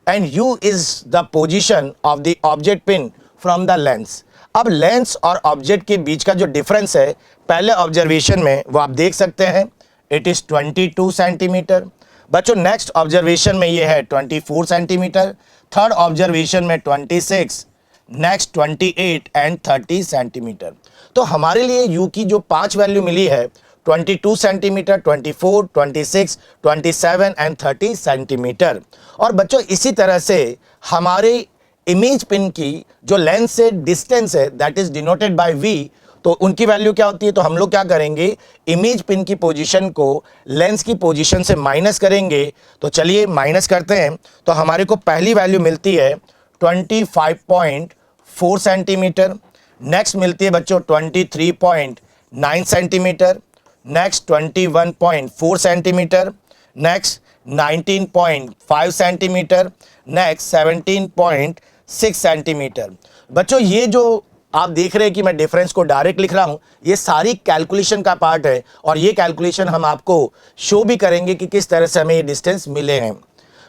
and u is the position of the object pin from the lens. अब लेंस और ऑब्जेक्ट के बीच का जो डिफरेंस है पहले ऑब्जर्वेशन में वो आप देख सकते हैं, इट इज 22 सेंटीमीटर। बच्चों नेक्स्ट ऑब्जर्वेशन में ये है 24 सेंटीमीटर, थर्ड ऑब्जर्वेशन में 26, नेक्स्ट 28 एंड 30 सेंटीमीटर। तो हमारे लिए u की जो 5 वैल्यू मिली है 22 सेंटीमीटर, 24, 26, 27 एंड 30 सेंटीमीटर। और बच्चों इसी तरह से हमारे इमेज पिन की जो लेंस से डिस्टेंस है that is denoted by v, तो उनकी वैल्यू क्या होती है, तो हम लोग क्या करेंगे, इमेज पिन की पोजीशन को लेंस की पोजीशन से माइनस करेंगे। तो चलिए माइनस करते हैं। तो हमारे को पहली वैल्यू मिलती है 25.4 सेंटीमीटर, नेक्स्ट मिलती है बच्चों 23.9 centimetre, next 21.4 centimetre, next 19.5 centimetre, next 17.6 centimetre. बच्चों ये जो आप देख रहे हैं कि मैं डिफरेंस को डायरेक्ट लिख रहा हूं, ये सारी कैलकुलेशन का पार्ट है और ये कैलकुलेशन हम आपको शो भी करेंगे कि किस तरह से हमें ये डिस्टेंस मिले हैं।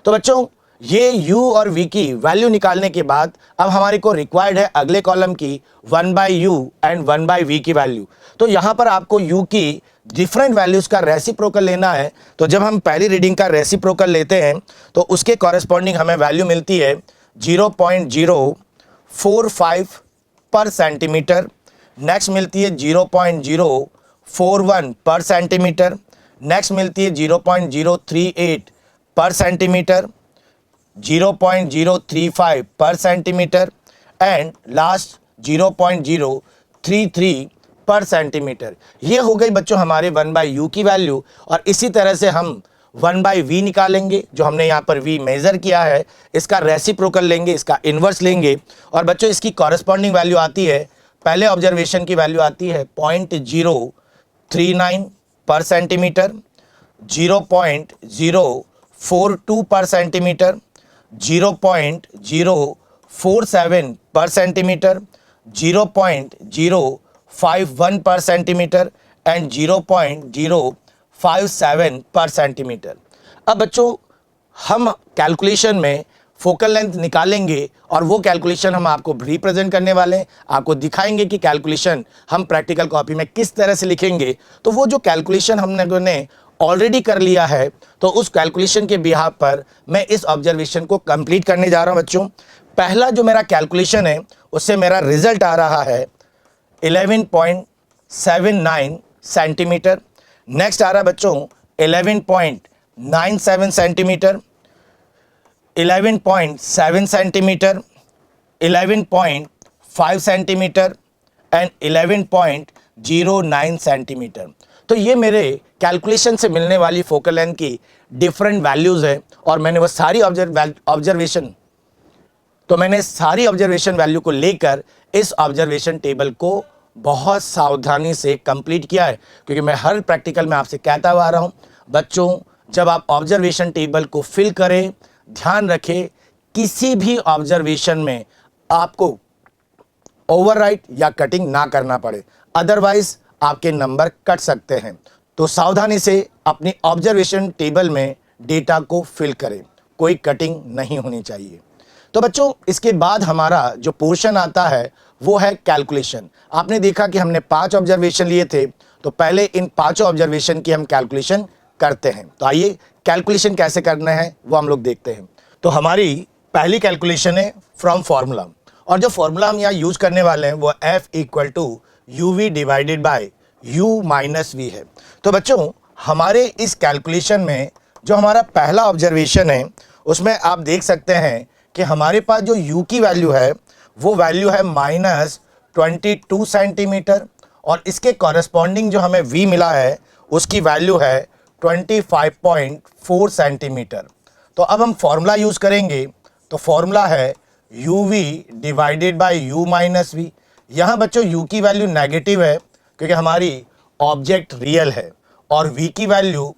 तो बच्चों ये u और v की वैल्यू निकालने के बाद अब हमारे को रिक्वायर्ड है अगले कॉलम की 1/u एंड 1/v की वैल्यू। तो यहाँ पर आपको u की डिफरेंट वैल्यूज का रेसिप्रोकल लेना है। तो जब हम पहली रीडिंग का रेसिप्रोकल लेते हैं तो उसके कॉरेस्पॉन्डिंग हमें वैल्यू मिलती है 0.045 पर सेंटीमीटर, नेक्स्ट मिलती है 0.041 पर सेंटीमीटर, नेक्स्ट मिलती है 0.038 पर सेंटीमीटर, 0.035 पर सेंटीमीटर एंड लास्ट 0.033 पर सेंटीमीटर। ये हो गई बच्चों हमारे 1/u की वैल्यू। और इसी तरह से हम 1/v निकालेंगे, जो हमने यहाँ पर v मेज़र किया है, इसका रेसिप्रोकल लेंगे, इसका इन्वर्स लेंगे और बच्चों इसकी कॉरेस्पॉन्डिंग वैल्यू आती है, पहले ऑब्जर्वेशन की वैल्यू आती है 0.039 पर सेंटीमीटर, 0.042 पर सेंटीमीटर, 0.047 पर सेंटीमीटर, 0.051 पर सेंटीमीटर एंड 0.057 पर सेंटीमीटर। अब बच्चों हम कैलकुलेशन में फोकल लेंथ निकालेंगे और वो कैलकुलेशन हम आपको रिप्रेजेंट करने वाले हैं, आपको दिखाएंगे कि कैलकुलेशन हम प्रैक्टिकल कॉपी में किस तरह से लिखेंगे। तो वो जो कैलकुलेशन हमने ऑलरेडी कर लिया है, तो उस कैलकुलेशन के बिहाफ पर मैं इस ऑब्जर्वेशन को कंप्लीट करने जा रहा हूं बच्चों। पहला जो मेरा कैलकुलेशन है उससे मेरा रिजल्ट आ रहा है 11.79 सेंटीमीटर, नेक्स्ट आ रहा है बच्चों 11.97 centimetre, 11.7 centimetre, 11.5 centimetre and 11.09 centimetre. तो ये मेरे कैलकुलेशन से मिलने वाली फोकल लेंथ की डिफरेंट वैल्यूज़ है और मैंने वो सारी ऑब्जर्वेशन वैल्यू को लेकर इस ऑब्जर्वेशन टेबल को बहुत सावधानी से कंप्लीट किया है। क्योंकि मैं हर प्रैक्टिकल में आपसे कहता हुआ आ रहा हूँ बच्चों, जब आप ऑब्जर्वेशन टेबल को फिल करें, ध्यान रखें किसी भी ऑब्जर्वेशन में आपको ओवरराइट या कटिंग ना करना पड़े, अदरवाइज आपके नंबर कट सकते हैं। तो सावधानी से अपनी ऑब्जर्वेशन टेबल में डेटा को फिल करें, कोई कटिंग नहीं होनी चाहिए। तो बच्चों इसके बाद हमारा जो पोर्शन आता है वो है कैलकुलेशन। आपने देखा कि हमने 5 ऑब्जर्वेशन लिए थे, तो पहले इन 5 ऑब्जर्वेशन की हम कैलकुलेशन करते हैं। तो आइए कैलकुलेशन कैसे करना है वो हम लोग देखते हैं। तो हमारी पहली कैलकुलेशन है फ्रॉम फॉर्मूला, और जो फॉर्मूला हम यहाँ यूज करने वाले हैं वो F = UV divided by U - V है। तो बच्चों हमारे इस कैलकुलेशन में जो हमारा पहला ऑब्जर्वेशन है उसमें आप देख सकते हैं कि हमारे पास जो U की वैल्यू है वो वैल्यू है -22 सेंटीमीटर और इसके कॉरेस्पॉन्डिंग जो हमें V मिला है उसकी वैल्यू है 25.4 सेंटीमीटर। तो अब हम फॉर्मूला यूज़ करेंगे, तो फॉर्मूला है UV divided by U - V। यहाँ बच्चों U की वैल्यू नेगेटिव है क्योंकि हमारी ऑब्जेक्ट रियल है, और V की वैल्यू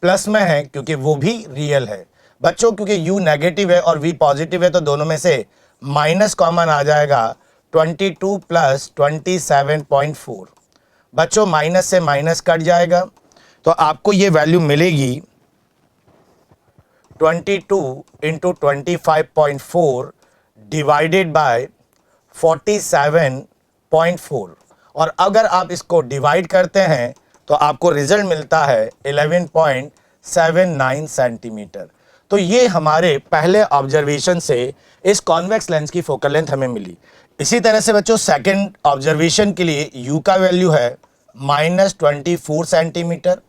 प्लस में है क्योंकि वो भी रियल है। बच्चों क्योंकि U नेगेटिव है और V पॉजिटिव है तो दोनों में से माइनस कॉमन आ जाएगा, 22 प्लस 27.4। बच्चों माइनस से माइनस कट जाएगा तो आपको ये वैल्यू मिलेगी 22 इंटू 25.4 डिवाइडेड बाय 47.4। और अगर आप इसको डिवाइड करते हैं तो आपको रिजल्ट मिलता है 11.79 सेंटीमीटर। तो ये हमारे पहले ऑब्जर्वेशन से इस कॉन्वेक्स लेंस की फोकल लेंथ हमें मिली। इसी तरह से बच्चों सेकंड ऑब्जर्वेशन के लिए u का वैल्यू है -24 सेंटीमीटर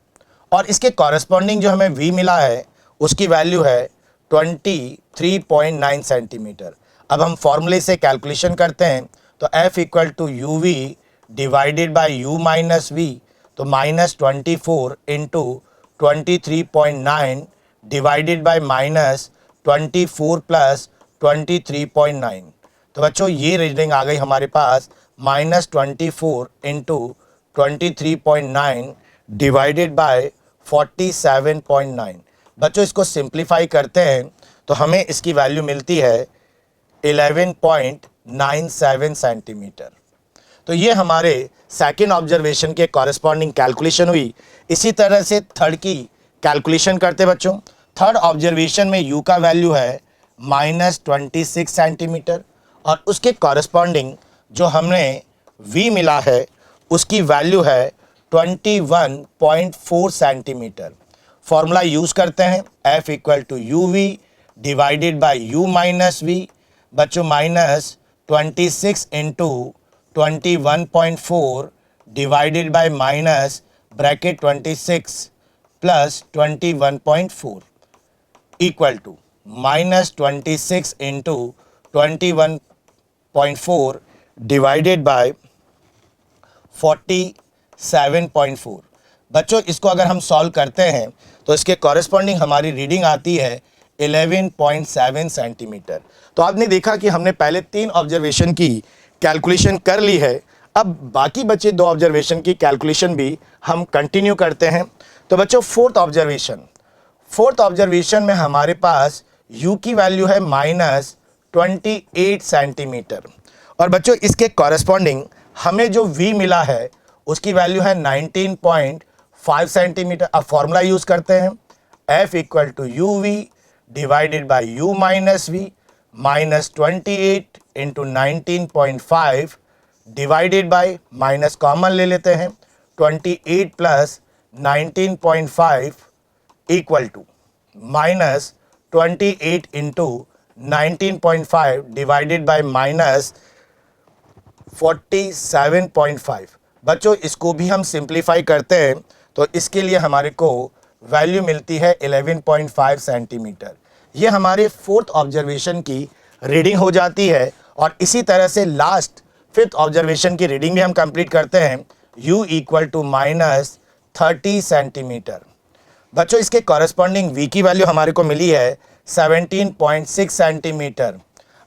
और इसके कॉरेस्पॉन्डिंग जो हमें v मिला है उसकी वैल्यू है 23.9 सेंटीमीटर। अब हम फॉर्मूले से कैलकुलेशन करते हैं तो F equal to u v divided by u minus v, तो -24 इंटू 23.9 डिवाइडेड बाई -24 प्लस 23.9। तो बच्चों ये रीडिंग आ गई हमारे पास -24 इंटू 23.9 डिवाइडेड बाय 47.9। बच्चों इसको सिंप्लीफाई करते हैं तो हमें इसकी वैल्यू मिलती है 11.97 सेंटीमीटर। तो ये हमारे सेकेंड ऑब्जर्वेशन के कॉरेस्पॉन्डिंग कैलकुलेशन हुई। इसी तरह से थर्ड की कैलकुलेशन करते बच्चों। थर्ड ऑब्जर्वेशन में u का वैल्यू है -26 सेंटीमीटर और उसके कॉरेस्पॉन्डिंग जो हमने v मिला है उसकी वैल्यू है 21.4 सेंटीमीटर। फॉर्मूला यूज करते हैं F equal to u v divided by u minus v. बच्चों -26 into 21.4 divided by minus bracket 26 plus 21.4 equal to -26 into 21.4 divided by 47.4। बच्चों इसको अगर हम सॉल्व करते हैं तो इसके कॉरेस्पॉन्डिंग हमारी रीडिंग आती है 11.7 सेंटीमीटर। तो आपने देखा कि हमने पहले 3 ऑब्जर्वेशन की कैलकुलेशन कर ली है। अब बाकी बचे 2 ऑब्जर्वेशन की कैलकुलेशन भी हम कंटिन्यू करते हैं। तो बच्चों फोर्थ ऑब्जर्वेशन में हमारे पास u की वैल्यू है -28 सेंटीमीटर और बच्चों इसके कॉरेस्पॉन्डिंग हमें जो v मिला है उसकी वैल्यू है 19.5 सेंटीमीटर। अब फॉर्मूला यूज करते हैं F equal to u v divided by u minus v, -28 into 19.5 divided by minus common ले लेते हैं 28 plus 19.5 equal to -28 into 19.5 divided by -47.5। बच्चों इसको भी हम सिंप्लीफाई करते हैं तो इसके लिए हमारे को वैल्यू मिलती है 11.5 सेंटीमीटर। ये हमारे फोर्थ ऑब्जर्वेशन की रीडिंग हो जाती है। और इसी तरह से लास्ट फिफ्थ ऑब्जर्वेशन की रीडिंग भी हम कंप्लीट करते हैं u इक्वल टू -30 सेंटीमीटर। बच्चों इसके कॉरेस्पॉन्डिंग v की वैल्यू हमारे को मिली है 17.6 सेंटीमीटर।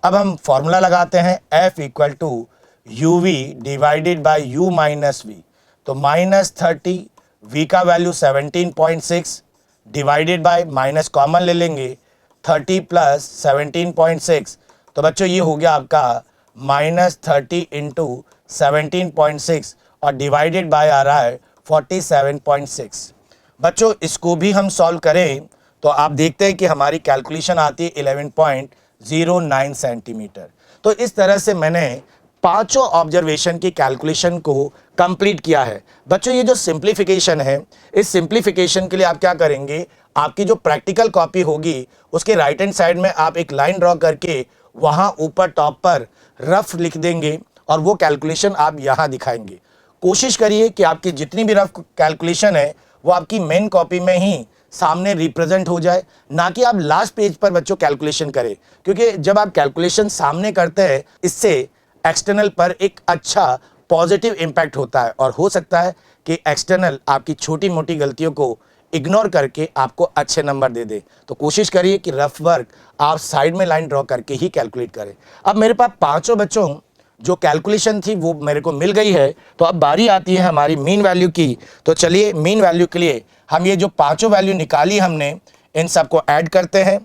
अब हम फॉर्मूला लगाते हैं F equal to u v divided by u minus v, तो -30 v का value 17.6 divided by minus common ले लेंगे 30 प्लस 17.6। तो बच्चों ये हो गया आपका -30 इंटू 17.6 और डिवाइडेड बाय आ रहा है 47.6। बच्चों इसको भी हम सॉल्व करें तो आप देखते हैं कि हमारी कैलकुलेशन आती है 11.09 सेंटीमीटर। तो इस तरह से मैंने पांचों ऑब्जर्वेशन की कैलकुलेशन को कंप्लीट किया है। बच्चों ये जो सिंप्लीफिकेशन है, इस सिंप्लीफिकेशन के लिए आप क्या करेंगे, आपकी जो प्रैक्टिकल कॉपी होगी उसके राइट हैंड साइड में आप एक लाइन ड्रॉ करके वहां ऊपर टॉप पर रफ लिख देंगे और वो कैलकुलेशन आप यहाँ दिखाएंगे। कोशिश करिए कि आपकी जितनी भी रफ कैलकुलेशन है वो आपकी मेन कॉपी में ही सामने रिप्रेजेंट हो जाए, ना कि आप लास्ट पेज पर बच्चों कैलकुलेशन करें, क्योंकि जब आप कैलकुलेशन सामने करते हैं इससे एक्सटर्नल पर एक अच्छा पॉजिटिव इम्पैक्ट होता है और हो सकता है कि एक्सटर्नल आपकी छोटी मोटी गलतियों को इग्नोर करके आपको अच्छे नंबर दे दे। तो कोशिश करिए कि रफ वर्क आप साइड में लाइन ड्रॉ करके ही कैलकुलेट करें। अब मेरे पास पांचों बच्चों जो कैलकुलेशन थी वो मेरे को मिल गई है। तो अब बारी आती है हमारी मीन वैल्यू की। तो चलिए मीन वैल्यू के लिए हम ये जो पांचों वैल्यू निकाली हमने इन सबको ऐड करते हैं।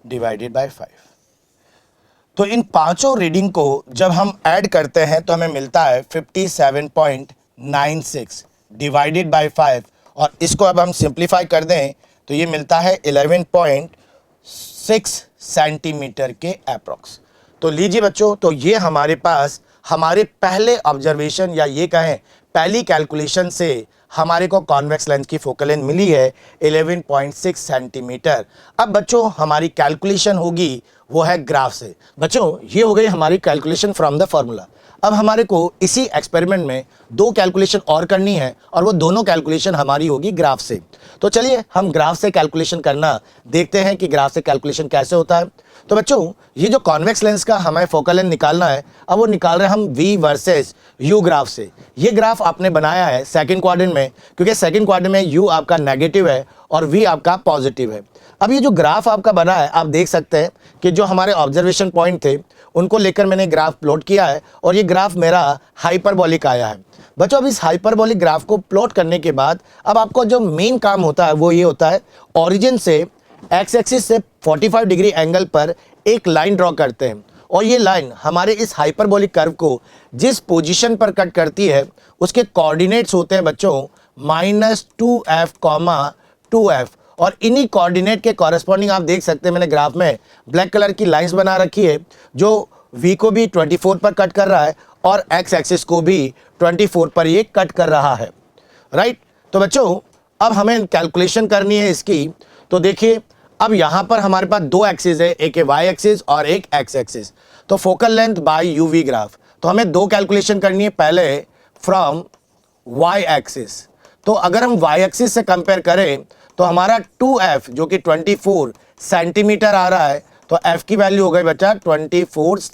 Divided by 5। तो इन पांचों रीडिंग को जब हम ऐड करते हैं तो हमें मिलता है 57.96 डिवाइडेड बाय 5, और इसको अब हम सिंप्लीफाई कर दें तो ये मिलता है 11.6 सेंटीमीटर के अप्रॉक्स। तो लीजिए बच्चों, तो ये हमारे पास हमारे पहले ऑब्जर्वेशन या ये कहें पहली कैलकुलेशन से हमारे को कॉन्वेक्स लेंस की फोकल लेंथ मिली है 11.6 सेंटीमीटर। अब बच्चों हमारी कैलकुलेशन होगी वो है ग्राफ से। बच्चों ये हो गई हमारी कैलकुलेशन फ्रॉम द फॉर्मूला। अब हमारे को इसी एक्सपेरिमेंट में दो कैलकुलेशन और करनी है और वो दोनों कैलकुलेशन हमारी होगी ग्राफ से। तो चलिए हम ग्राफ से कैलकुलेशन करना देखते हैं कि ग्राफ से कैलकुलेशन कैसे होता है। तो बच्चों ये जो कॉन्वेक्स लेंस का हमें फोकल लेंथ निकालना है, अब वो निकाल रहे हैं हम V वर्सेस U ग्राफ से। ये ग्राफ आपने बनाया है सेकंड क्वाड्रेंट में, क्योंकि सेकंड क्वाड्रेंट में U आपका नेगेटिव है और V आपका पॉजिटिव है। अब ये जो ग्राफ आपका बना है, आप देख सकते हैं कि जो हमारे ऑब्जर्वेशन पॉइंट थे उनको लेकर मैंने ग्राफ प्लॉट किया है और ये ग्राफ मेरा हाइपरबोलिक आया है। बच्चों अब इस हाइपरबोलिक ग्राफ को प्लॉट करने के बाद अब आपको जो मेन काम होता है वो ये होता है, ओरिजिन से एक्स एक्सिस से 45 डिग्री एंगल पर एक लाइन ड्रॉ करते हैं और ये लाइन हमारे इस हाइपरबोलिक कर्व को जिस पोजीशन पर कट करती है उसके कोऑर्डिनेट्स होते हैं बच्चों -2f, 2f, और इन्हीं कोऑर्डिनेट के कॉरेस्पॉन्डिंग आप देख सकते हैं मैंने ग्राफ में ब्लैक कलर की लाइंस बना रखी है जो V को भी 24 पर कट कर रहा है और एक्स एक्सिस को भी 24 पर ये कट कर रहा है, राइट। तो बच्चों अब हमें कैलकुलेशन करनी है इसकी। तो देखिए अब यहाँ पर हमारे पास दो एक्सिस है, एक है वाई एक्सिस और एक एक्स एक्सिस। तो focal length bye UV graph, तो हमें दो कैलकुलेशन करनी है। पहले फ्रॉम वाई एक्सिस, तो अगर हम वाई एक्सिस से कंपेयर करें तो हमारा 2f जो कि 24 सेंटीमीटर आ रहा है, तो f की वैल्यू हो गई बच्चा 24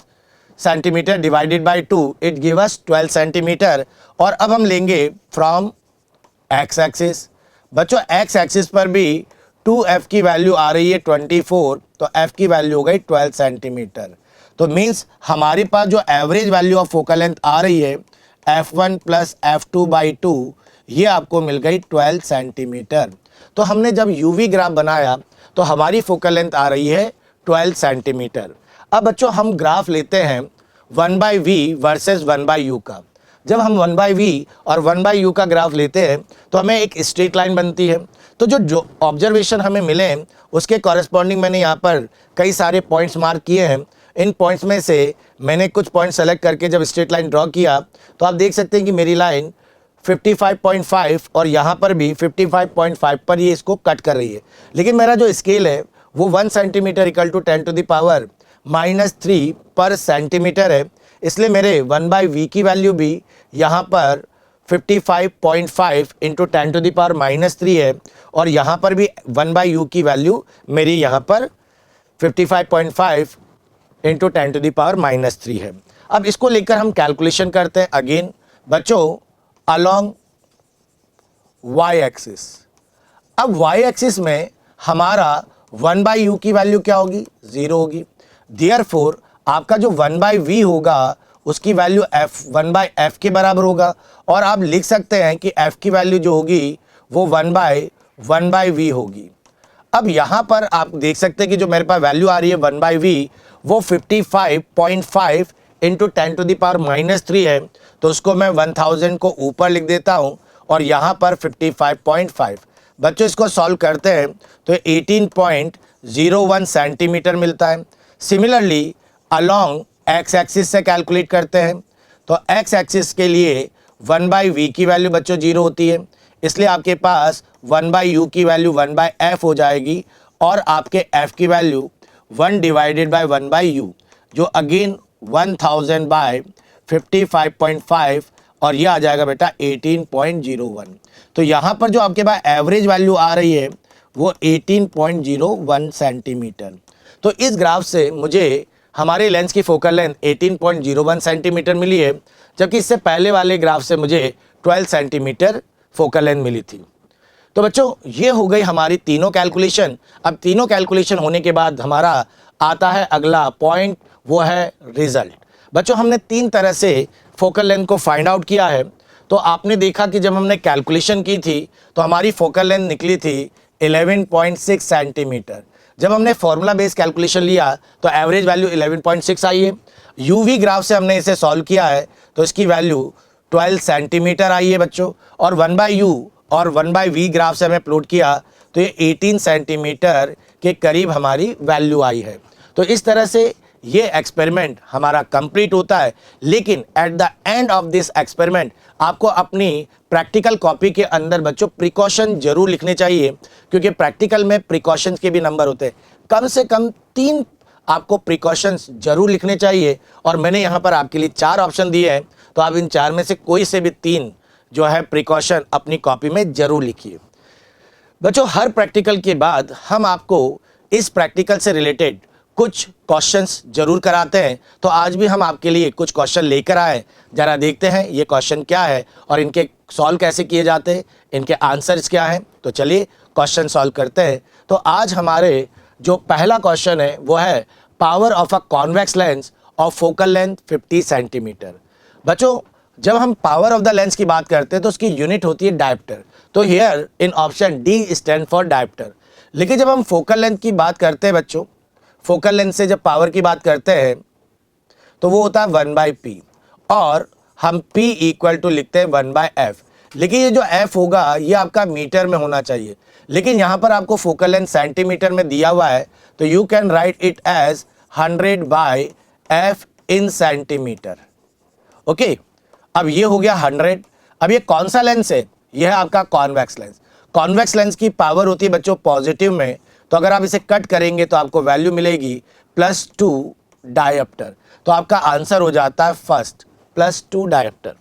centimetre divided by 2, it give us 12 centimetre. और अब हम लेंगे फ्रॉम x एक्सिस। बच्चों x एक्सिस पर भी 2f की वैल्यू आ रही है 24, तो f की वैल्यू हो गई 12 सेंटीमीटर। तो मीन्स हमारे पास जो average value of focal length आ रही है f1 प्लस f2 बाई 2, ये आपको मिल गई 12 सेंटीमीटर। तो हमने जब यूवी ग्राफ बनाया तो हमारी फोकल लेंथ आ रही है 12 सेंटीमीटर। अब बच्चों हम ग्राफ लेते हैं 1/v वर्सेस 1/u का। जब हम 1/v और 1/u का ग्राफ लेते हैं तो हमें एक स्ट्रेट लाइन बनती है। तो जो ऑब्जर्वेशन हमें मिले उसके कॉरेस्पॉन्डिंग मैंने यहाँ पर कई सारे पॉइंट्स मार्क किए हैं। इन पॉइंट्स में से मैंने कुछ पॉइंट सेलेक्ट करके जब स्ट्रेट लाइन ड्रॉ किया तो आप देख सकते हैं कि मेरी लाइन 55.5 और यहाँ पर भी 55.5 पर ये इसको कट कर रही है। लेकिन मेरा जो स्केल है वो 1 सेंटीमीटर इक्वल टू 10⁻³ पर सेंटीमीटर है, इसलिए मेरे 1/v की वैल्यू भी यहाँ पर 55.5 इंटू 10⁻³ है और यहाँ पर भी 1/u की वैल्यू मेरी यहाँ पर 55.5 इंटू 10⁻³ है। अब इसको लेकर हम कैलकुलेशन करते हैं अगेन बच्चों अलोंग y एक्सिस। अब y एक्सिस में हमारा 1/u की वैल्यू क्या होगी, 0 होगी। देयरफॉर आपका जो 1/v होगा उसकी वैल्यू 1/f के बराबर होगा और आप लिख सकते हैं कि f की वैल्यू जो होगी वो 1/v होगी। अब यहाँ पर आप देख सकते हैं कि जो मेरे पास वैल्यू आ रही है 1/v वो 55.5 इंटू 10⁻³ है, तो उसको मैं 1000 को ऊपर लिख देता हूँ और यहाँ पर 55.5। बच्चों इसको सॉल्व करते हैं तो 18.01 सेंटीमीटर मिलता है। सिमिलरली अलोंग एक्स एक्सिस से कैलकुलेट करते हैं तो एक्स एक्सिस के लिए 1/v की वैल्यू बच्चों 0 होती है, इसलिए आपके पास 1/u की वैल्यू 1/f हो जाएगी और आपके f की वैल्यू 1/1/u जो अगेन 1000/55.5 और ये आ जाएगा बेटा 18.01। तो यहाँ पर जो आपके पास एवरेज वैल्यू आ रही है वो 18.01 सेंटीमीटर। तो इस ग्राफ से मुझे हमारे लेंस की फोकल लेंथ 18.01 सेंटीमीटर मिली है, जबकि इससे पहले वाले ग्राफ से मुझे 12 सेंटीमीटर फोकल लेंथ मिली थी। तो बच्चों ये हो गई हमारी तीनों कैलकुलेशन। अब तीनों कैलकुलेशन होने के बाद हमारा आता है अगला पॉइंट, वो है रिजल्ट। बच्चों हमने 3 तरह से फोकल लेंथ को फाइंड आउट किया है। तो आपने देखा कि जब हमने कैलकुलेशन की थी तो हमारी फोकल लेंथ निकली थी 11.6 सेंटीमीटर, जब हमने फॉर्मूला बेस कैलकुलेशन लिया तो एवरेज वैल्यू 11.6 आई है। यूवी ग्राफ से हमने इसे सॉल्व किया है तो इसकी वैल्यू 12 सेंटीमीटर आई है बच्चों। और 1/u और 1/v ग्राफ से हमें प्लॉट किया तो ये 18 सेंटीमीटर के करीब हमारी वैल्यू आई है। तो इस तरह से ये एक्सपेरिमेंट हमारा कंप्लीट होता है। लेकिन at the end of this experiment आपको अपनी प्रैक्टिकल कॉपी के अंदर बच्चों प्रिकॉशन जरूर लिखने चाहिए, क्योंकि प्रैक्टिकल में प्रिकॉशंस के भी नंबर होते हैं। कम से कम 3 आपको प्रिकॉशंस जरूर लिखने चाहिए, और मैंने यहाँ पर आपके लिए 4 ऑप्शन दिए हैं, तो आप इन 4 में से कोई से भी 3 जो है प्रिकॉशन अपनी कॉपी में जरूर लिखिए। बच्चों हर प्रैक्टिकल के बाद हम आपको इस प्रैक्टिकल से रिलेटेड कुछ क्वेश्चंस जरूर कराते हैं। तो आज भी हम आपके लिए कुछ क्वेश्चन लेकर आए, जरा देखते हैं ये क्वेश्चन क्या है और इनके सॉल्व कैसे किए जाते हैं, इनके आंसर्स क्या हैं। तो चलिए क्वेश्चन सॉल्व करते हैं। तो आज हमारे जो पहला क्वेश्चन है वो है power of a convex lens of focal length 50 centimetre. बच्चों जब हम पावर ऑफ द लेंस की बात करते हैं तो उसकी यूनिट होती है डायप्टर। तो here in option D stand for dioptre. लेकिन जब हम फोकल लेंथ की बात करते हैं बच्चों, फोकल लेंथ से जब पावर की बात करते हैं तो वो होता है 1/p, और हम p इक्वल टू लिखते हैं 1/f। लेकिन ये जो f होगा ये आपका मीटर में होना चाहिए, लेकिन यहाँ पर आपको फोकल लेंथ सेंटीमीटर में दिया हुआ है, तो you can write it as 100/f in centimetre. Okay, अब ये हो गया 100। अब ये कौन सा लेंस है? यह है आपका कॉन्वेक्स लेंस। कॉन्वेक्स लेंस की पावर होती है बच्चों पॉजिटिव में, तो अगर आप इसे कट करेंगे तो आपको वैल्यू मिलेगी +2 डायप्टर। तो आपका आंसर हो जाता है first +2 dioptre.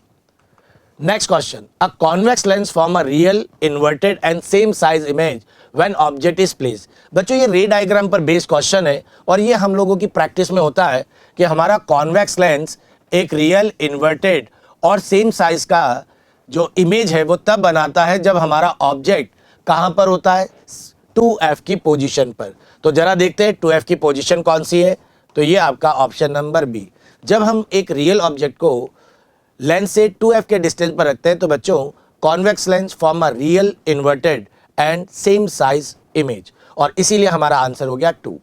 Next question, a convex lens form a real inverted and same size image when object is placed. बच्चों ये रे डायग्राम पर बेस्ड क्वेश्चन है, और ये हम लोगों की प्रैक्टिस में होता है कि हमारा कॉन्वेक्स लेंस एक रियल इन्वर्टेड और सेम साइज का जो इमेज है वो तब बनाता है जब हमारा ऑब्जेक्ट कहाँ पर होता है? 2f की पोजीशन पर। तो जरा देखते हैं 2f की पोजीशन कौन सी है। तो ये आपका ऑप्शन नंबर बी। जब हम एक रियल ऑब्जेक्ट को लेंस से 2f के डिस्टेंस पर रखते हैं तो बच्चों convex lens form a real inverted and same size image, और इसीलिए हमारा आंसर हो गया 2।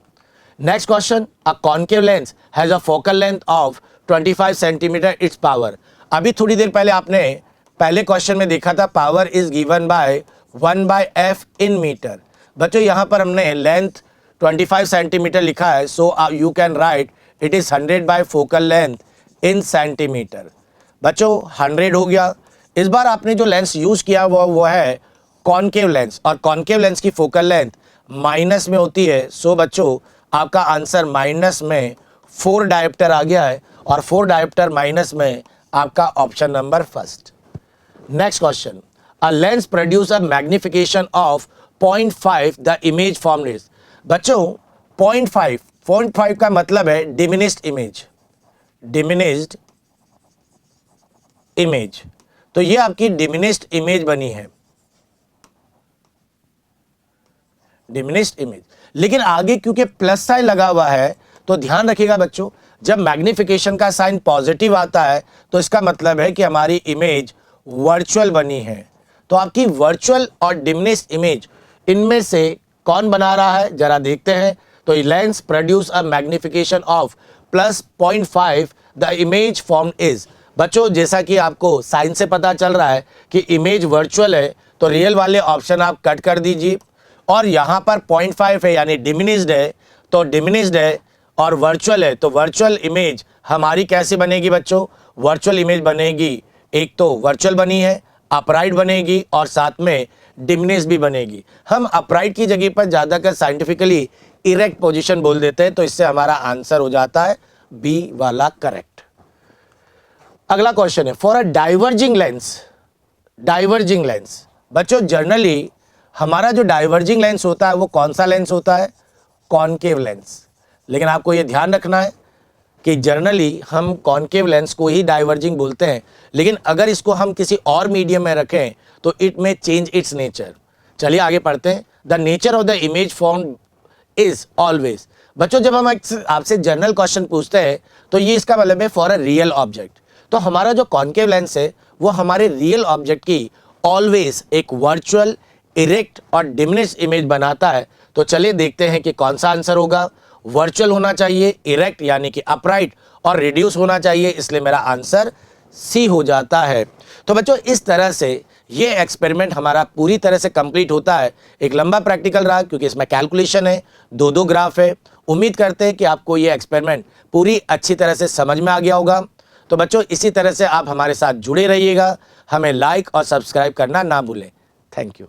Next question, a concave lens has a focal length of 25 centimetre it's power. अभी थोड़ी देर पहले आपने पहले क्वेश्चन में देखा था power is given by 1/f in metre. बच्चों यहाँ पर हमने लेंथ 25 सेंटीमीटर लिखा है, so you can write it is 100 by focal length in centimetre. बच्चों 100 हो गया। इस बार आपने जो लेंस यूज किया वो है कॉन्केव लेंस, और कॉन्केव लेंस की फोकल लेंथ माइनस में होती है। सो बच्चों आपका आंसर माइनस में 4 डायप्टर आ गया है, और 4 डायप्टर माइनस में आपका option number first. Next question, a lens produce a magnification of 0.5 the image formed is. बच्चों 0.5 का मतलब है डिमिनिश्ड इमेज, डिमिनिश्ड इमेज। तो ये आपकी डिमिनिश्ड इमेज बनी है, डिमिनिश्ड इमेज। लेकिन आगे क्योंकि प्लस साइन लगा हुआ है तो ध्यान रखिएगा बच्चों, जब मैग्निफिकेशन का साइन पॉजिटिव आता है तो इसका मतलब है कि हमारी इमेज वर्चुअल बनी है। तो आपकी वर्चुअल और डिमिनिश्ड इमेज इनमें से कौन बना रहा है जरा देखते हैं। तो lens produce a magnification of +0.5 the image formed is. बच्चों जैसा कि आपको साइन से पता चल रहा है कि इमेज वर्चुअल है, तो रियल वाले ऑप्शन आप कट कर दीजिए, और यहाँ पर 0.5 है यानी डिमिनिश्ड है, तो डिमिनिश्ड है और वर्चुअल है, तो वर्चुअल इमेज हमारी कैसे बनेगी बच्चों? वर्चुअल इमेज बनेगी, एक तो वर्चुअल बनी है, अपराइट बनेगी और साथ में डिमिनिश्ड भी बनेगी। हम अपराइट की जगह पर ज़्यादातर साइंटिफिकली इरेक्ट पोजीशन बोल देते हैं, तो इससे हमारा आंसर हो जाता है बी वाला करेक्ट। अगला क्वेश्चन है, for a diverging lens, diverging lens. बच्चों जनरली हमारा जो डाइवर्जिंग लेंस होता है वो कौन सा लेंस होता है? Concave lens. लेकिन आपको ये ध्यान रखना है कि जनरली हम कॉनकेव लेंस को ही डाइवर्जिंग बोलते हैं, लेकिन अगर इसको हम किसी और मीडियम में रखें तो इट में चेंज इट्स नेचर। चलिए आगे पढ़ते हैं। The nature of the image form is always. बच्चों जब हम आपसे जनरल क्वेश्चन पूछते हैं तो ये इसका मतलब है फॉर अ रियल ऑब्जेक्ट। तो हमारा जो कॉनकेव लेंस है वो हमारे रियल ऑब्जेक्ट की ऑलवेज एक वर्चुअल, इरेक्ट और डिमिनिश्ड इमेज बनाता है। तो चलिए देखते हैं कि कौन सा आंसर होगा। वर्चुअल होना चाहिए, इरेक्ट यानी कि अपराइट, और रिड्यूस होना चाहिए, इसलिए मेरा आंसर सी हो जाता है। तो बच्चों इस तरह से ये एक्सपेरिमेंट हमारा पूरी तरह से कंप्लीट होता है। एक लंबा प्रैक्टिकल रहा क्योंकि इसमें कैलकुलेशन है, दो ग्राफ है। उम्मीद करते हैं कि आपको ये एक्सपेरिमेंट पूरी अच्छी तरह से समझ में आ गया होगा। तो बच्चों इसी तरह से आप हमारे साथ जुड़े रहिएगा, हमें लाइक और सब्सक्राइब करना ना भूलें। Thank you.